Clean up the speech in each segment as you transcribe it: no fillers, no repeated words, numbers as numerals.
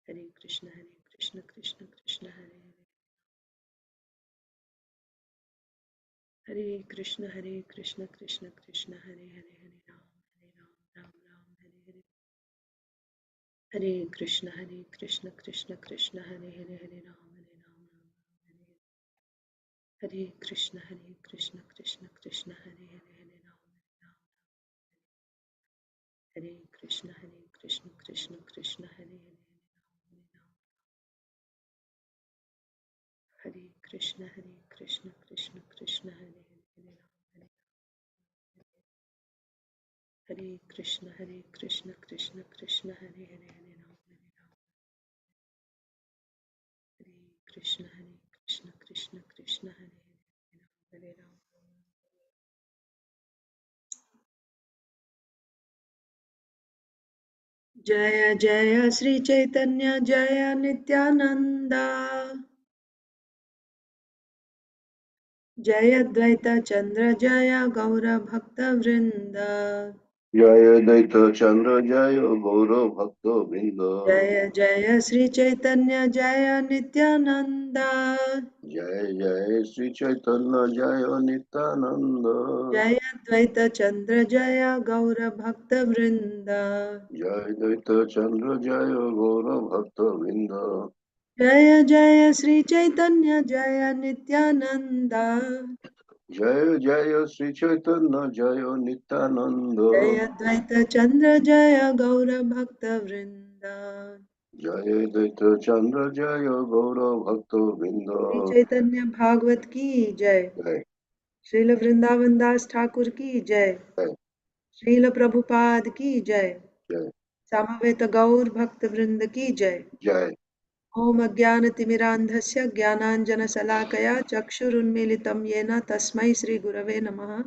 Hare Krishna, Krishna Krishna, Hare Hare. Hare Krishna, Krishna Krishna, Hare Hare, Hare Ram, Ram Ram, Hare Hare. Hare Krishna, Krishna Krishna, Hare Hare, Hare Ram, Ram Hare Hare. Hare Krishna, Krishna Krishna, Hare Hare, Hare Ram, Ram. Hare Krishna, Krishna Krishna, Hare Hare, Hare Ram. Hare Krishna, Krishna Krishna, Hare Hare, Hare Ram, Hare. Hare Krishna, Krishna Krishna, Hare Hare, Hare Ram, Hare Ram. Hare Krishna, Krishna Krishna, Hare Hare, Hare Ram. Jaya Jaya Sri Caitanya, Jaya Nityananda, Jaya Dvaita Chandra, Jaya Gaura Bhakta Vrinda. Jaya Daita Chandra Jaya Gaura Bhakta Vrinda. Jaya Jaya Sri Caitanya, Jaya Nityananda, Jaya Jaya Sri Chaitanya Jaya Nityananda. Jaya Dvaita Chandra, Jaya Gaura Bhakta Vrinda. Jaya Daita Chandra Jaya Gaura Bhakta Vrinda. Jaya Jaya Sri Caitanya, Jaya Nityananda, Jaya Jaya Sri Chaitanya Jaya Nityananda. Jaya Dvaita Chandra, Jaya Gaura Bhakta Vrinda. Jaya Daita Chandra Jaya Gaura Bhakta Sri Vrinda. Chaitanya Bhagavat ki Jai, Jai Srila Vrindavan Das Thakur ki Jai, Jai Srila Prabhupada ki Jai, Jai Samaveta Gaur Bhakta Vrinda ki Jai. Jai Om Ajnanatimirandhasya Jnananjana-Salakaya Chakshurunmilitam Yena Tasmai Shri Gurave Namaha.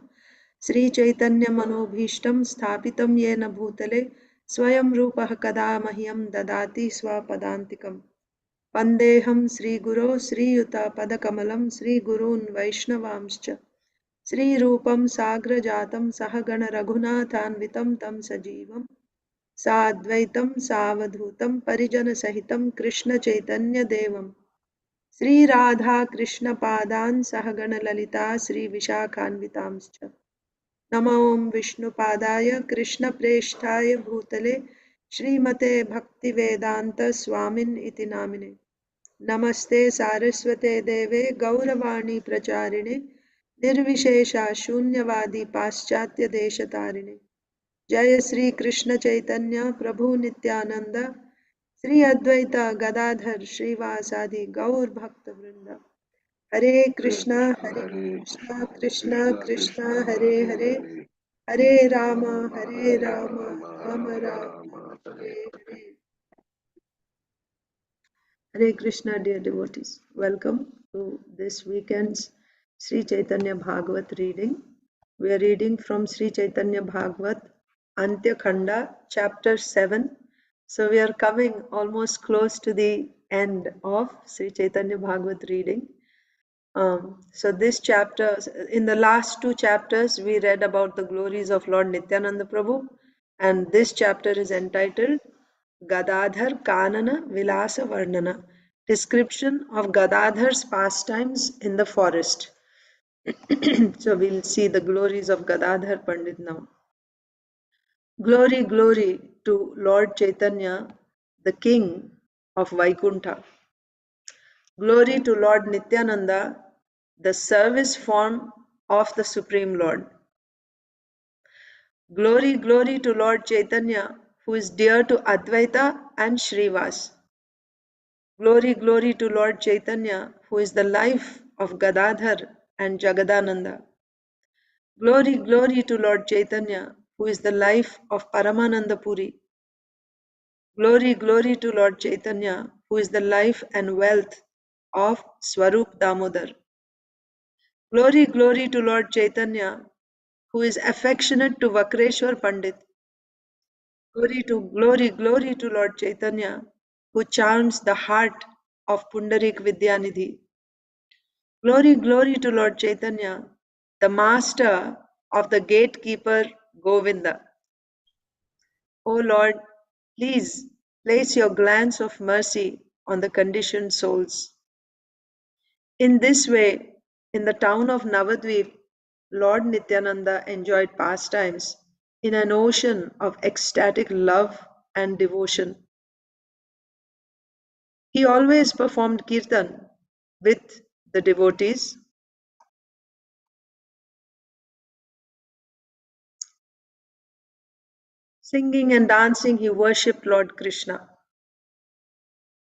Sri Chaitanya Manobhishtam Sthapitam Yena Bhutale Swayam Rupah Kada Mahyam Dadati Swapadantikam. Vandeham Sri Guru Sri Yuta Padakamalam Sri Gurun Vaishnavamscha Sri Rupam Sagra Jatam Sahagana Raghunathanvitam Tam Sajivam साद्वैतं सावधूतं परिजनसहितं कृष्णचैतन्यदेवं श्रीराधाकृष्णपादान् सहगणललिता श्रीविशाखान्वितांश्च नमो विष्णुपादाय कृष्णप्रेष्ठाय भूतले श्रीमते भक्तिवेदान्तस्वामिन् इति नामिने नमस्ते सारस्वते देवे गौरवाणी प्रचारिणे निर्विशेषा शून्यवादी पाश्चात्यदेशतारिणे जय श्री कृष्ण चैतन्य प्रभु नित्यानंद श्री अद्वैता गदाधर श्रीवासादि गौर भक्त वृंद हरे Krishna Hare Krishna Krishna Krishna Krishna Hare Hare Hare Hare Hare Ram Rama Hare Hare Ram Rama Ram Rama Ram Rama Hare Hare Hare. Hare Krishna, dear devotees. Welcome to this weekend's Sri Chaitanya Bhagavat reading. We are reading from Sri Chaitanya Bhagavat, Antya Khanda, chapter 7. So we are coming almost close to the end of Sri Chaitanya Bhagavat reading. So this chapter, in the last two chapters, we read about the glories of Lord Nityananda Prabhu, and this chapter is entitled Gadadhar Kanana Vilasa Varnana, description of Gadadhar's pastimes in the forest. So we'll see the glories of Gadadhar Pandit now. Glory, glory to Lord Chaitanya, the King of Vaikuntha. Glory to Lord Nityananda, the service form of the Supreme Lord. Glory, glory to Lord Chaitanya, who is dear to Advaita and Srivas. Glory, glory to Lord Chaitanya, who is the life of Gadadhar and Jagadananda. Glory, glory to Lord Chaitanya, who is the life of Paramananda Puri. Glory, glory to Lord Chaitanya, who is the life and wealth of Swarup Damodar. Glory, glory to Lord Chaitanya, who is affectionate to Vakreshwar Pandit. Glory, glory to Lord Chaitanya, who charms the heart of Pundarik Vidyanidhi. Glory, glory to Lord Chaitanya, the master of the gatekeeper Govinda. O Lord, please place your glance of mercy on the conditioned souls. In this way, in the town of Navadvip, Lord Nityananda enjoyed pastimes in an ocean of ecstatic love and devotion. He always performed kirtan with the devotees. Singing and dancing, he worshipped Lord Krishna.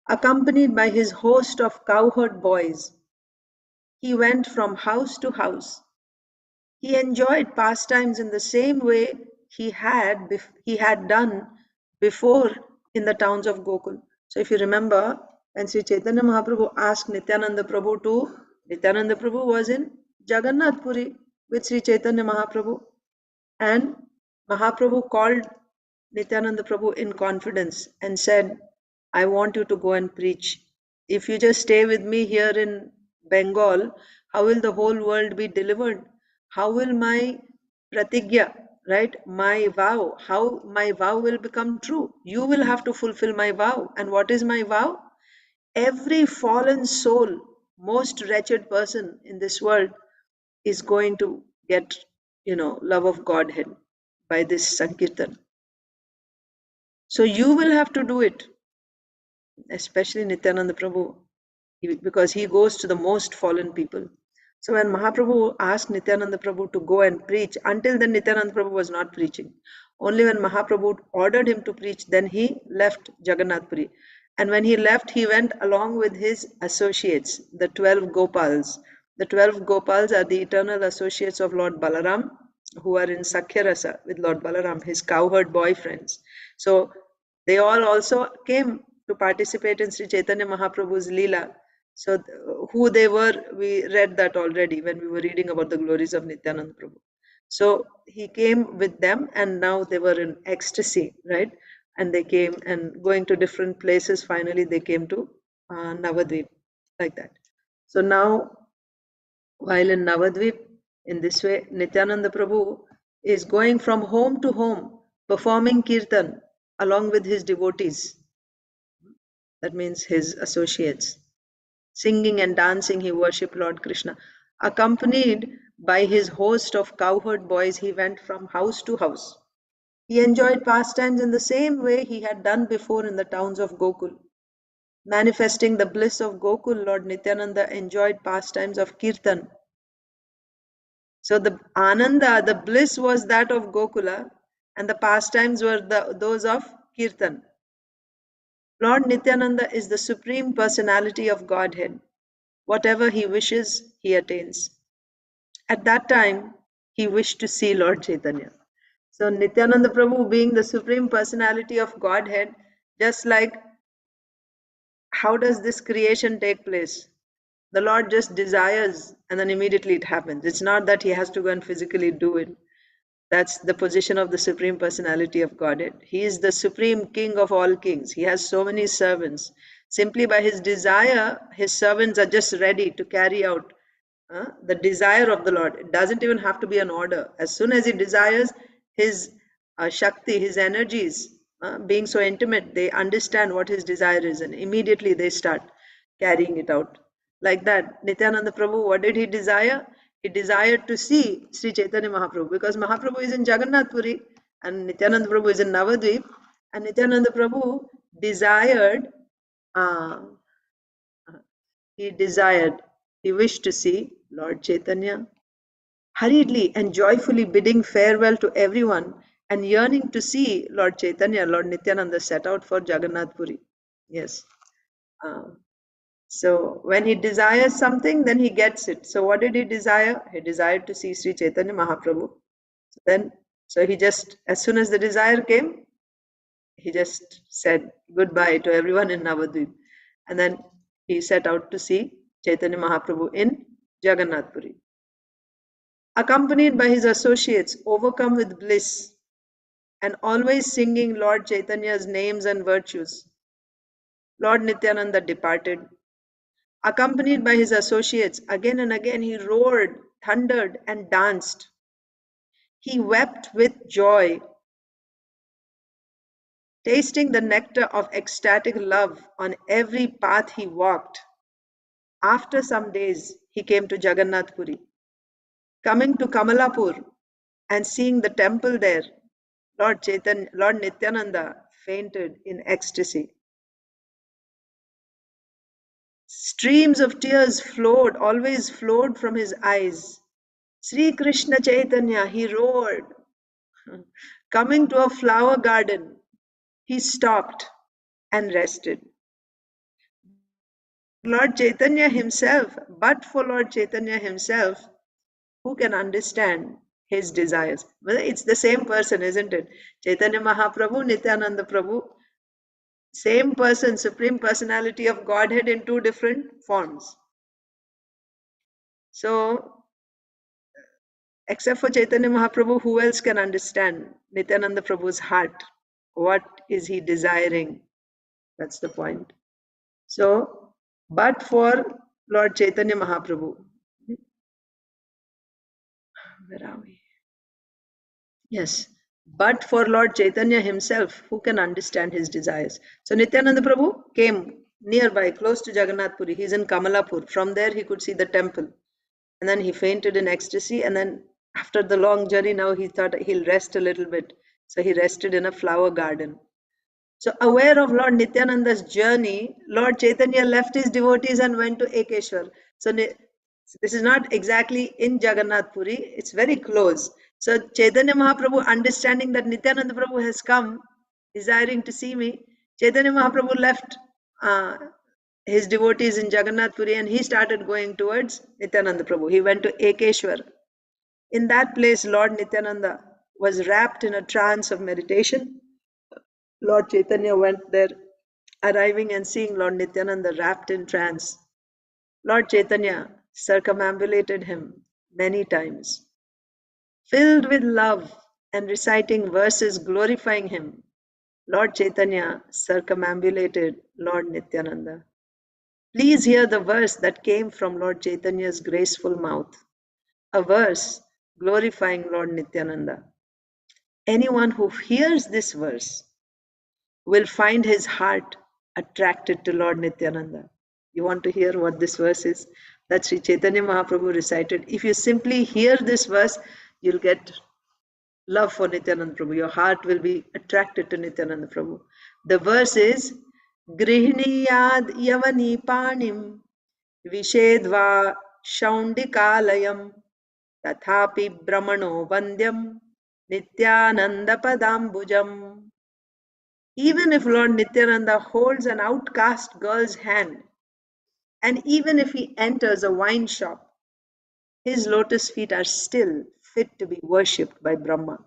Accompanied by his host of cowherd boys, he went from house to house. He enjoyed pastimes in the same way he had done before in the towns of Gokul. So if you remember, when Sri Chaitanya Mahaprabhu asked Nityananda Prabhu to, Nityananda Prabhu was in Jagannath Puri with Sri Chaitanya Mahaprabhu. And Mahaprabhu called Nityananda Prabhu in confidence and said, I want you to go and preach. If you just stay with me here in Bengal, how will the whole world be delivered? How will my pratigya, right, my vow, how my vow will become true? You will have to fulfill my vow. And what is my vow? Every fallen soul, most wretched person in this world is going to get, love of Godhead by this Sankirtan. So you will have to do it, especially Nityananda Prabhu, because he goes to the most fallen people. So when Mahaprabhu asked Nityananda Prabhu to go and preach, until then Nityananda Prabhu was not preaching. Only when Mahaprabhu ordered him to preach, then he left Jagannath Puri. And when he left, he went along with his associates, the 12 Gopals. The 12 Gopals are the eternal associates of Lord Balaram, who are in Sakhya Rasa with Lord Balaram, his cowherd boyfriends. So they all also came to participate in Sri Chaitanya Mahaprabhu's Leela. So who they were, we read that already when we were reading about the glories of Nityananda Prabhu. So he came with them and now they were in ecstasy, right? And they came and going to different places. Finally, they came to Navadvip, like that. So now, while in Navadvip, in this way, Nityananda Prabhu is going from home to home, performing kirtan along with his devotees. That means his associates. Singing and dancing, he worshipped Lord Krishna. Accompanied by his host of cowherd boys, he went from house to house. He enjoyed pastimes in the same way he had done before in the towns of Gokul. Manifesting the bliss of Gokul, Lord Nityananda enjoyed pastimes of Kirtan. So the Ananda, the bliss was that of Gokula, and the pastimes were those of Kirtan. Lord Nityananda is the Supreme Personality of Godhead. Whatever he wishes, he attains. At that time, he wished to see Lord Chaitanya. So Nityananda Prabhu, being the Supreme Personality of Godhead, just like, how does this creation take place? The Lord just desires and then immediately it happens. It's not that he has to go and physically do it. That's the position of the Supreme Personality of Godhead. He is the Supreme King of all kings. He has so many servants. Simply by his desire, his servants are just ready to carry out the desire of the Lord. It doesn't even have to be an order. As soon as he desires, his Shakti, his energies, being so intimate, they understand what his desire is and immediately they start carrying it out. Like that, Nityananda Prabhu, what did he desire? He desired to see Sri Chaitanya Mahaprabhu because Mahaprabhu is in Jagannath Puri and Nityananda Prabhu is in Navadvip, and Nityananda Prabhu desired, uh, he desired, he wished to see Lord Chaitanya. Hurriedly and joyfully bidding farewell to everyone and yearning to see Lord Chaitanya, Lord Nityananda set out for Jagannath Puri. Yes. Um, so when he desires something, then he gets it. So what did he desire? He desired to see Sri Chaitanya Mahaprabhu. So he just, as soon as the desire came, he just said goodbye to everyone in Navadvip. And then he set out to see Chaitanya Mahaprabhu in Jagannath Puri. Accompanied by his associates, overcome with bliss, and always singing Lord Chaitanya's names and virtues, Lord Nityananda departed. Accompanied by his associates, again and again he roared, thundered, and danced. He wept with joy tasting the nectar of ecstatic love on every path he walked. After some days, he came to Jagannath Puri. Coming to Kamalapur and seeing the temple there, Lord Nityananda fainted in ecstasy. Streams of tears always flowed from his eyes. Sri Krishna Chaitanya, he roared. Coming to a flower garden, he stopped and rested. Lord Chaitanya himself, but for Lord Chaitanya himself, who can understand his desires? Well, it's the same person, isn't it? Chaitanya Mahaprabhu, Nityananda Prabhu, same person, Supreme Personality of Godhead in two different forms. So, except for Chaitanya Mahaprabhu, who else can understand Nityananda Prabhu's heart? What is he desiring? That's the point. So, but for Lord Chaitanya Mahaprabhu, where are we? Yes, but for Lord Chaitanya himself, who can understand his desires? So Nityananda Prabhu came nearby, close to Jagannath Puri. He's in Kamalapur. From there, he could see the temple. And then he fainted in ecstasy. And then after the long journey, now he thought he'll rest a little bit. So he rested in a flower garden. So aware of Lord Nityananda's journey, Lord Chaitanya left his devotees and went to Ekeshwar. So this is not exactly in Jagannath Puri, it's very close. So Chaitanya Mahaprabhu, understanding that Nityananda Prabhu has come, desiring to see me, Chaitanya Mahaprabhu left his devotees in Jagannath Puri and he started going towards Nityananda Prabhu. He went to Ekeshwar. In that place, Lord Nityananda was wrapped in a trance of meditation. Lord Chaitanya went there, arriving and seeing Lord Nityananda wrapped in trance. Lord Chaitanya circumambulated him many times. Filled with love and reciting verses glorifying him, Lord Chaitanya circumambulated Lord Nityananda. Please hear the verse that came from Lord Chaitanya's graceful mouth, a verse glorifying Lord Nityananda. Anyone who hears this verse will find his heart attracted to Lord Nityananda. You want to hear what this verse is? That Sri Chaitanya Mahaprabhu recited. If you simply hear this verse, you'll get love for Nityananda Prabhu. Your heart will be attracted to Nityananda Prabhu. The verse is Grihniyad Yavani Panim Vishedva Shaundikalayam Tathapi Brahmano Vandyam Nityananda Padambujam. Even if Lord Nityananda holds an outcast girl's hand, and even if he enters a wine shop, his lotus feet are still fit to be worshipped by Brahma.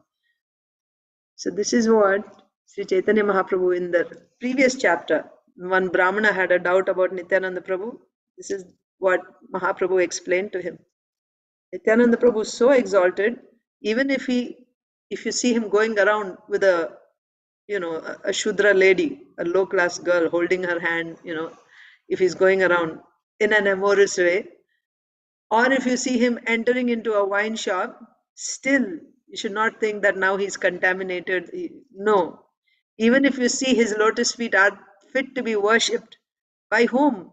So this is what Sri Chaitanya Mahaprabhu in the previous chapter, one Brahmana had a doubt about Nityananda Prabhu. This is what Mahaprabhu explained to him. Nityananda Prabhu is so exalted, even if you see him going around with a Shudra lady, a low class girl holding her hand, if he's going around in an amorous way, or if you see him entering into a wine shop, still you should not think that now he's contaminated. No. Even if you see his lotus feet are fit to be worshipped, by whom?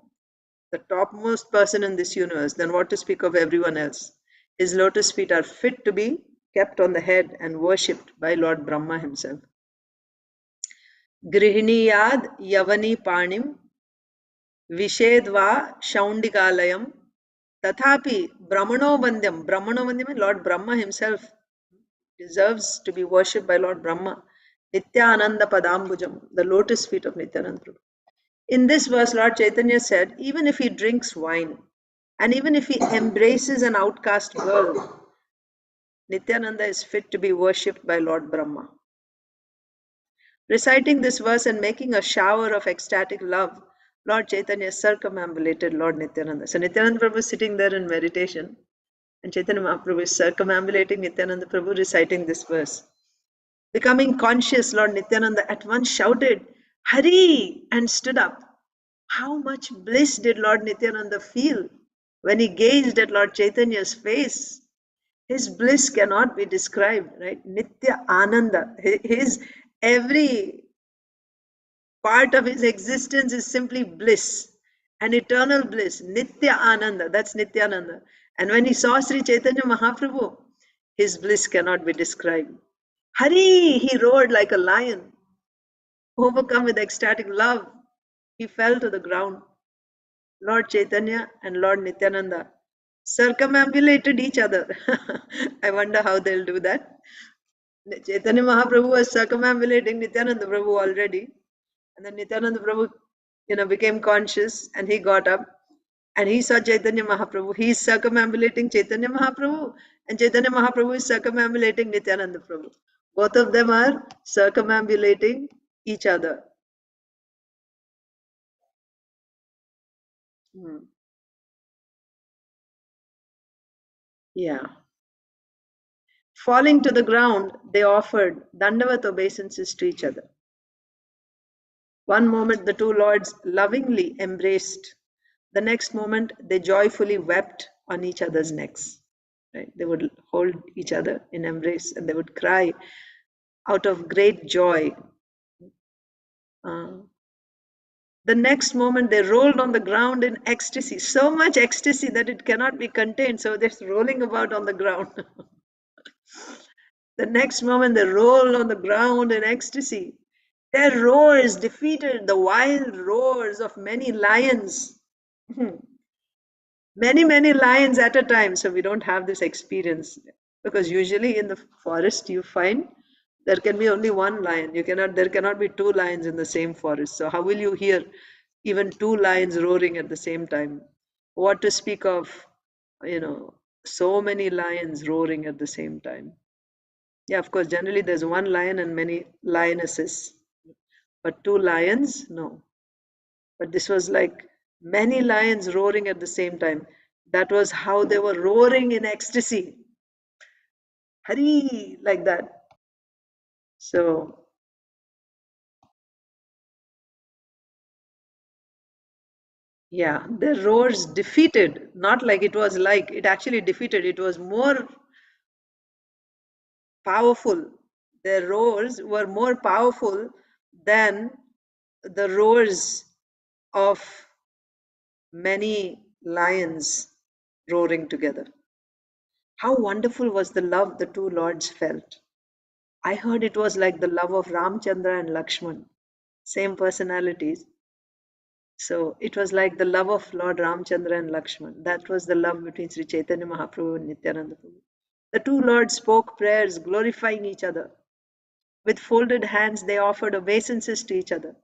The topmost person in this universe, then what to speak of everyone else? His lotus feet are fit to be kept on the head and worshipped by Lord Brahma himself. Grihniyad Yavani Panim Vishedva Shaundikalayam Tathapi Brahmano Vandyam. Brahmano Vandyam, Lord Brahma himself deserves to be worshipped by Lord Brahma. Nityananda Padambujam, the lotus feet of Nityananda Prabhu. In this verse, Lord Chaitanya said, even if he drinks wine, and even if he embraces an outcast girl, Nityananda is fit to be worshipped by Lord Brahma. Reciting this verse and making a shower of ecstatic love, Lord Chaitanya circumambulated Lord Nityananda. So Nityananda Prabhu is sitting there in meditation, and Chaitanya Mahaprabhu is circumambulating Nityananda Prabhu, reciting this verse. Becoming conscious, Lord Nityananda at once shouted, Hari! And stood up. How much bliss did Lord Nityananda feel when he gazed at Lord Chaitanya's face? His bliss cannot be described, right? Nitya Ananda. His every Part of his existence is simply bliss, an eternal bliss, Nitya Ananda. That's Nityananda. And when he saw Sri Chaitanya Mahaprabhu, his bliss cannot be described. Hari! He roared like a lion. Overcome with ecstatic love, he fell to the ground. Lord Chaitanya and Lord Nityananda circumambulated each other. I wonder how they'll do that. Chaitanya Mahaprabhu was circumambulating Nityananda Prabhu already. And then Nityananda Prabhu, became conscious and he got up and he saw Chaitanya Mahaprabhu. He is circumambulating Chaitanya Mahaprabhu and Chaitanya Mahaprabhu is circumambulating Nityananda Prabhu. Both of them are circumambulating each other. Yeah. Falling to the ground, they offered Dandavat obeisances to each other. One moment, the two lords lovingly embraced. The next moment, they joyfully wept on each other's necks. Right? They would hold each other in embrace and they would cry out of great joy. The next moment, they rolled on the ground in ecstasy, so much ecstasy that it cannot be contained. So they're rolling about on the ground. The next moment, they rolled on the ground in ecstasy. Their roars defeated the wild roars of many lions. Many lions at a time. So we don't have this experience because usually in the forest you find there can be only one lion. There cannot be two lions in the same forest. So how will you hear even two lions roaring at the same time? What to speak of, so many lions roaring at the same time? Yeah, of course, generally there's one lion and many lionesses, but two lions, no. But this was like many lions roaring at the same time. That was how they were roaring in ecstasy. Hari, like that. So, yeah, their roars defeated, not like it actually defeated, it was more powerful. Their roars were more powerful than the roars of many lions roaring together. How wonderful was the love the two lords felt. I heard it was like the love of Ramchandra and Lakshman, same personalities. So it was like the love of Lord Ramchandra and Lakshman. That was the love between Sri Chaitanya Mahaprabhu and Nityananda Prabhu. The two lords spoke prayers glorifying each other. With folded hands, they offered obeisances to each other.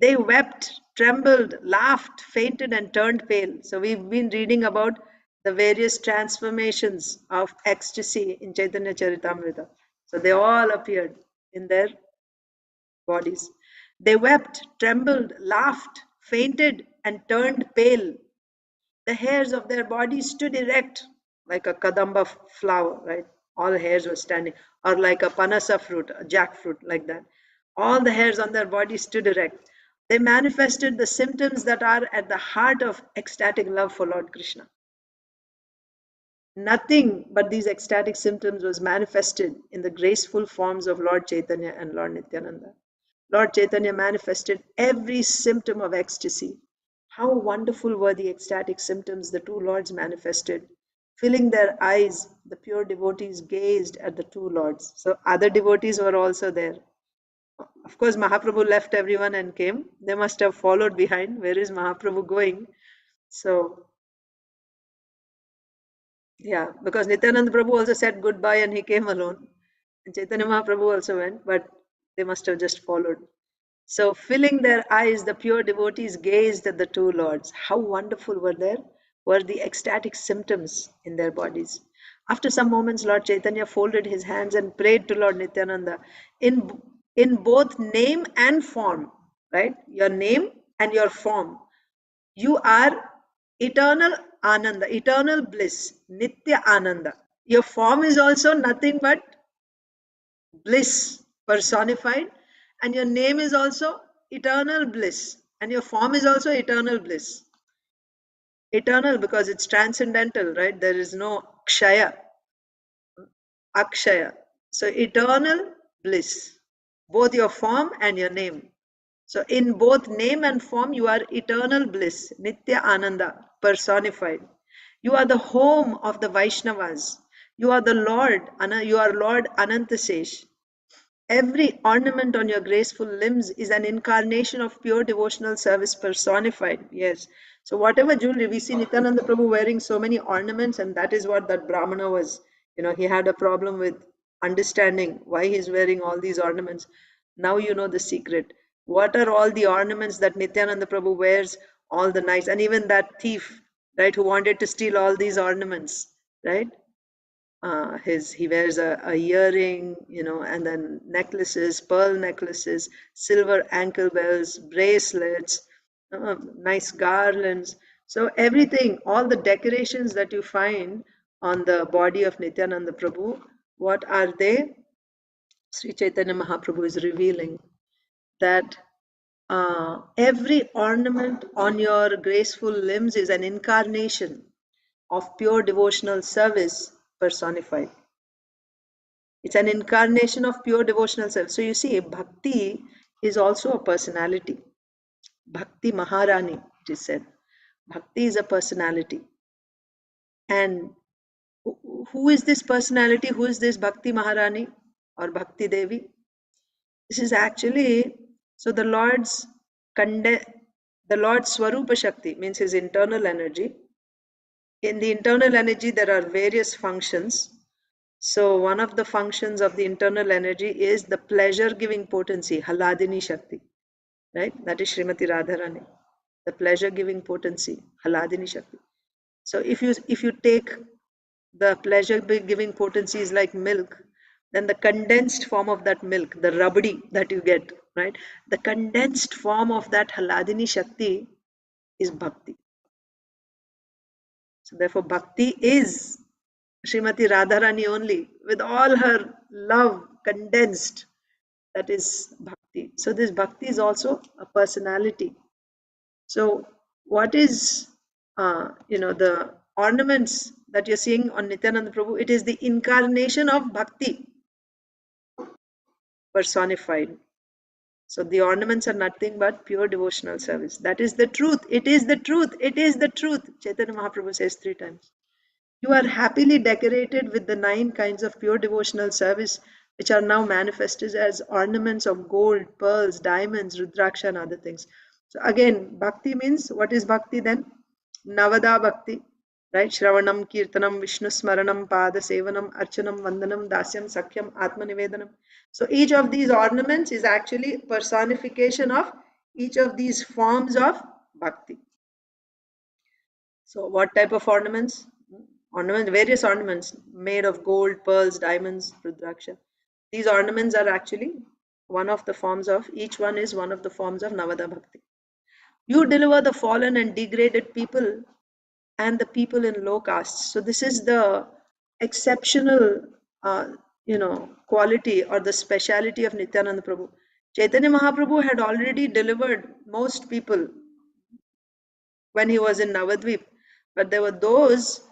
They wept, trembled, laughed, fainted, and turned pale. So we've been reading about the various transformations of ecstasy in Chaitanya Charitamrita. So they all appeared in their bodies. They wept, trembled, laughed, fainted, and turned pale. The hairs of their bodies stood erect like a kadamba flower, right? All the hairs were standing, or like a panasa fruit, a jackfruit, like that. All the hairs on their body stood erect. They manifested the symptoms that are at the heart of ecstatic love for Lord Krishna. Nothing but these ecstatic symptoms was manifested in the graceful forms of Lord Chaitanya and Lord Nityananda. Lord Chaitanya manifested every symptom of ecstasy. How wonderful were the ecstatic symptoms the two lords manifested. Filling their eyes, the pure devotees gazed at the two lords. So other devotees were also there. Of course, Mahaprabhu left everyone and came. They must have followed behind. Where is Mahaprabhu going? So, yeah, because Nityananda Prabhu also said goodbye and he came alone. And Chaitanya Mahaprabhu also went, but they must have just followed. So, filling their eyes, the pure devotees gazed at the two lords. How wonderful were the ecstatic symptoms in their bodies. After some moments, Lord Chaitanya folded his hands and prayed to Lord Nityananda in, in both name and form, right? Your name and your form. You are eternal Ananda, eternal bliss, Nitya Ananda. Your form is also nothing but bliss personified, and your name is also eternal bliss, and your form is also eternal bliss. Eternal because it's transcendental, right? There is no kshaya, akshaya. So eternal bliss, both your form and your name. So in both name and form, you are eternal bliss, Nitya Ananda, personified. You are the home of the Vaishnavas. You are the Lord, you are Lord Anantasesh. Every ornament on your graceful limbs is an incarnation of pure devotional service personified. Yes. So whatever jewelry we see Nityananda Prabhu wearing so many ornaments, and that is what that Brahmana was. He had a problem with understanding why he's wearing all these ornaments. Now you know the secret. What are all the ornaments that Nityananda Prabhu wears all the nights? And even that thief, right, who wanted to steal all these ornaments, right? He wears a earring, and then necklaces, pearl necklaces, silver ankle bells, bracelets, nice garlands. So everything, all the decorations that you find on the body of Nityananda Prabhu, what are they? Sri Chaitanya Mahaprabhu is revealing that every ornament on your graceful limbs is an incarnation of pure devotional service personified. It's an incarnation of pure devotional service. So you see, bhakti is also a personality. Bhakti Maharani, it is said. Bhakti is a personality. And who is this personality? Who is this Bhakti Maharani or Bhakti Devi? This is actually, so the Lord's Swarupa Shakti means his internal energy. In the internal energy, there are various functions. So one of the functions of the internal energy is the pleasure-giving potency, Haladini Shakti, right? That is Srimati Radharani, the pleasure-giving potency, Haladini Shakti. So if you take the pleasure-giving potency is like milk, then the condensed form of that milk, the rabdi that you get, right? The condensed form of that Haladini Shakti is bhakti. So therefore, bhakti is Srimati Radharani only, with all her love condensed. That is bhakti. So this bhakti is also a personality. So what is, the ornaments that you're seeing on Nityananda Prabhu? It is the incarnation of bhakti personified. So the ornaments are nothing but pure devotional service. That is the truth. It is the truth. It is the truth. Chaitanya Mahaprabhu says 3 times. You are happily decorated with the 9 kinds of pure devotional service, which are now manifested as ornaments of gold, pearls, diamonds, rudraksha, and other things. So again, bhakti means, what is bhakti then? Navada bhakti, right? Shravanam, Kirtanam, Vishnu Smaranam, Pada Sevanam, Archanam, Vandanam, Dasyam, Sakyam, Atma Nivedanam. So each of these ornaments is actually personification of each of these forms of bhakti. So what type of ornaments? Ornaments, various ornaments made of gold, pearls, diamonds, rudraksha. These ornaments are actually one of the forms of, each one is one of the forms of Navada Bhakti. You deliver the fallen and degraded people and the people in low castes. So this is the exceptional, quality or the speciality of Nityananda Prabhu. Chaitanya Mahaprabhu had already delivered most people when he was in Navadvip, but there were those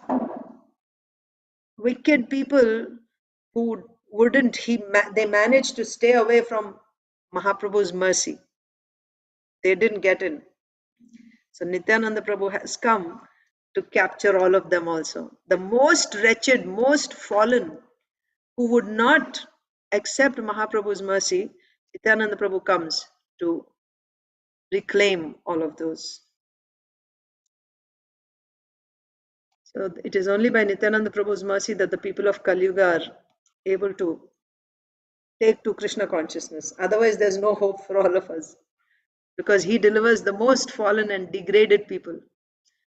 wicked people who wouldn't, they managed to stay away from Mahaprabhu's mercy. They didn't get in. So Nityananda Prabhu has come to capture all of them also. The most wretched, most fallen, who would not accept Mahaprabhu's mercy, Nityananda Prabhu comes to reclaim all of those. So it is only by Nityananda Prabhu's mercy that the people of Kali Yuga are able to take to Krishna consciousness. Otherwise, there's no hope for all of us. Because he delivers the most fallen and degraded people,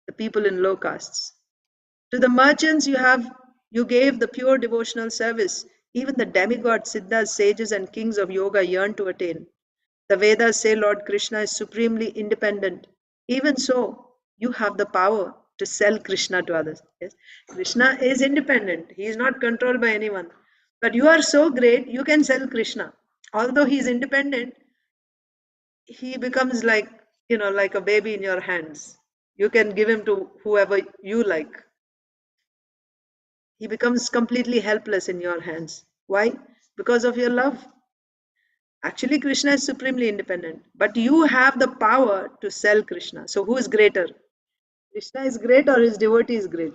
the people in low castes. To the merchants you gave the pure devotional service. Even the demigods, siddhas, sages, and kings of yoga yearn to attain. The Vedas say Lord Krishna is supremely independent. Even so, you have the power to sell Krishna to others. Yes? Krishna is independent. He is not controlled by anyone. But you are so great, you can sell Krishna. Although he is independent, he becomes like a baby in your hands. You can give him to whoever you like. He becomes completely helpless in your hands. Why? Because of your love. Actually, Krishna is supremely independent, but you have the power to sell Krishna. So, who is greater? Krishna is great or his devotee is great?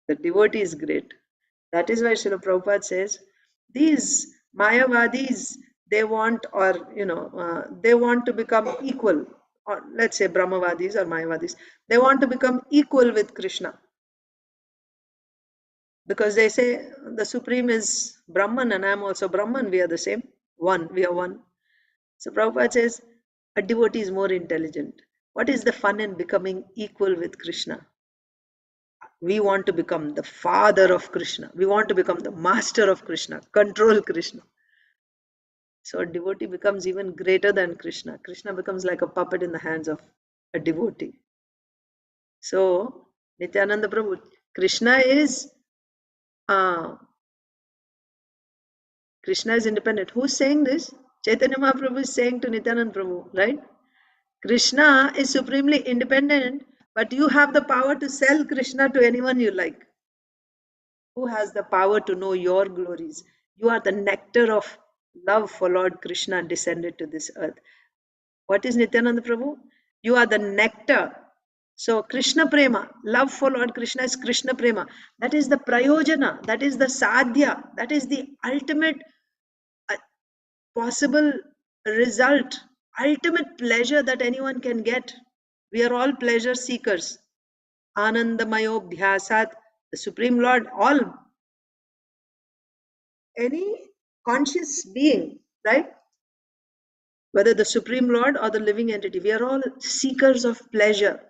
The devotee is great. That is why Srila Prabhupada says, these Mayavadis, they want, or they want to become equal, or let's say Brahmavadis or Mayavadis, they want to become equal with Krishna because they say the Supreme is Brahman and I am also Brahman. We are the same. One. We are one. So Prabhupada says, a devotee is more intelligent. What is the fun in becoming equal with Krishna? We want to become the father of Krishna. We want to become the master of Krishna, control Krishna. So a devotee becomes even greater than Krishna. Krishna becomes like a puppet in the hands of a devotee. So Nityananda Prabhu, Krishna is uh, Krishna is independent. Who's saying this? Chaitanya Mahaprabhu is saying to Nityananda Prabhu, right? Krishna is supremely independent, but you have the power to sell Krishna to anyone you like. Who has the power to know your glories? You are the nectar of love for Lord Krishna descended to this earth. What is Nityananda Prabhu? You are the nectar. So Krishna Prema, love for Lord Krishna is Krishna Prema. That is the prayojana, that is the sadhya, that is the ultimate uh, possible result, ultimate pleasure that anyone can get. We are all pleasure seekers. Anandamayo Bhyasat, the Supreme Lord, all, any conscious being, right? Whether the Supreme Lord or the living entity, we are all seekers of pleasure.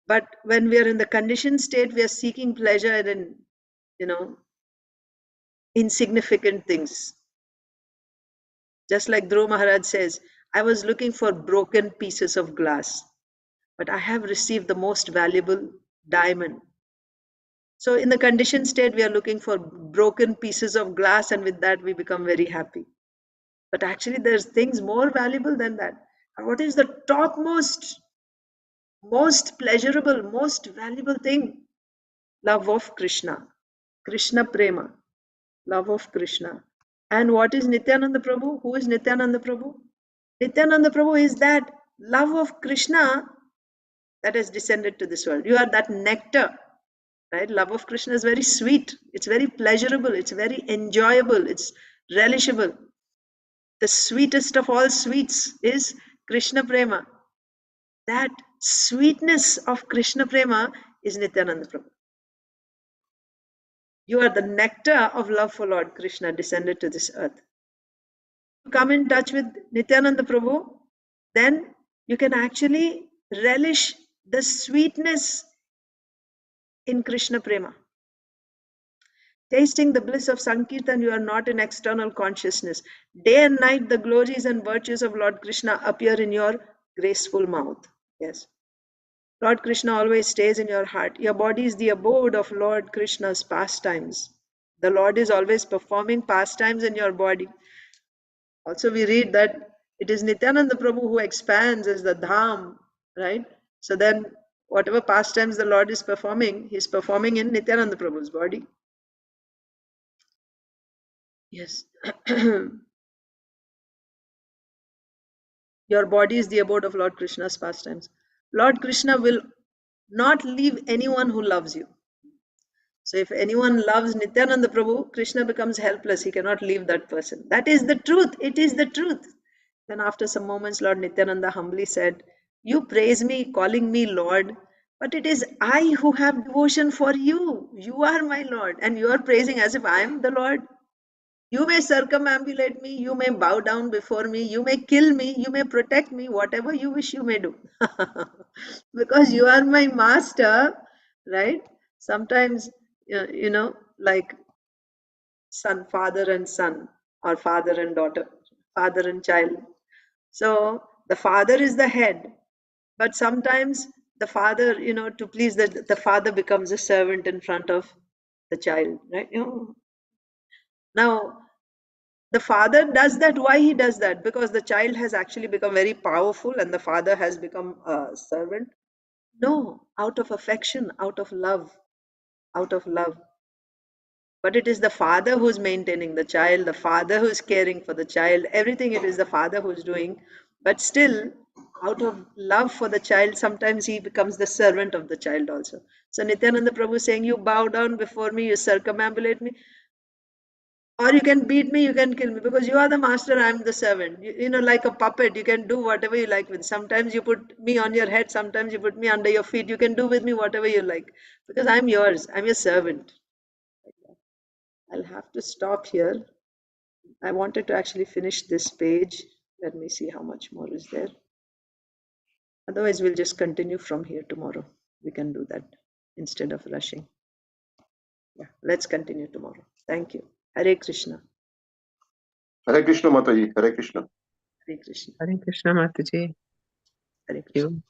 But when we are in the conditioned state, we are seeking pleasure in, you know, insignificant things. Just like Dhruv Maharaj says, I was looking for broken pieces of glass, but I have received the most valuable diamond. So in the conditioned state, we are looking for broken pieces of glass, and with that, we become very happy. But actually, there's things more valuable than that. And what is the topmost, most pleasurable, most valuable thing? Love of Krishna. Krishna Prema. Love of Krishna. And what is Nityananda Prabhu? Who is Nityananda Prabhu? Nityananda Prabhu is that love of Krishna that has descended to this world. You are that nectar, right? Love of Krishna is very sweet. It's very pleasurable. It's very enjoyable. It's relishable. The sweetest of all sweets is Krishna Prema. That sweetness of Krishna Prema is Nityananda Prabhu. You are the nectar of love for Lord Krishna descended to this earth. You come in touch with Nityananda Prabhu, then you can actually relish the sweetness in Krishna Prema. Tasting the bliss of Sankirtan, you are not in external consciousness. Day and night, the glories and virtues of Lord Krishna appear in your graceful mouth. Yes. Lord Krishna always stays in your heart. Your body is the abode of Lord Krishna's pastimes. The Lord is always performing pastimes in your body. Also, we read that it is Nityananda Prabhu who expands as the Dham, right? So then, whatever pastimes the Lord is performing, He's performing in Nityananda Prabhu's body. Yes. Your body is the abode of Lord Krishna's pastimes. Lord Krishna will not leave anyone who loves you. So if anyone loves Nityananda Prabhu, Krishna becomes helpless. He cannot leave that person. That is the truth. It is the truth. Then after some moments, Lord Nityananda humbly said, you praise me, calling me Lord, but it is I who have devotion for you. You are my Lord. And you are praising as if I am the Lord. You may circumambulate me, you may bow down before me, you may kill me, you may protect me, whatever you wish you may do. Because you are my master, right? Sometimes, like father and son, or father and daughter, father and child. So the father is the head, but sometimes the father, to please the father becomes a servant in front of the child, right? Now, the father does that. Why he does that? Because the child has actually become very powerful and the father has become a servant? No, out of affection, out of love, out of love. But it is the father who's maintaining the child, the father who's caring for the child, everything it is the father who's doing. But still, out of love for the child, sometimes he becomes the servant of the child also. So Nityananda Prabhu is saying, you bow down before me, you circumambulate me, or you can beat me, you can kill me, because you are the master, I'm the servant. You know, like a puppet, you can do whatever you like with. Sometimes you put me on your head, sometimes you put me under your feet. You can do with me whatever you like, because I'm yours, I'm your servant. I'll have to stop here. I wanted to actually finish this page. Let me see how much more is there. Otherwise, we'll just continue from here tomorrow. We can do that instead of rushing. Yeah, let's continue tomorrow. Thank you. Hare Krishna. Hare Krishna Mataji, Hare Krishna. Hare Krishna. Hare Krishna Mataji. Hare Thank Krishna. you.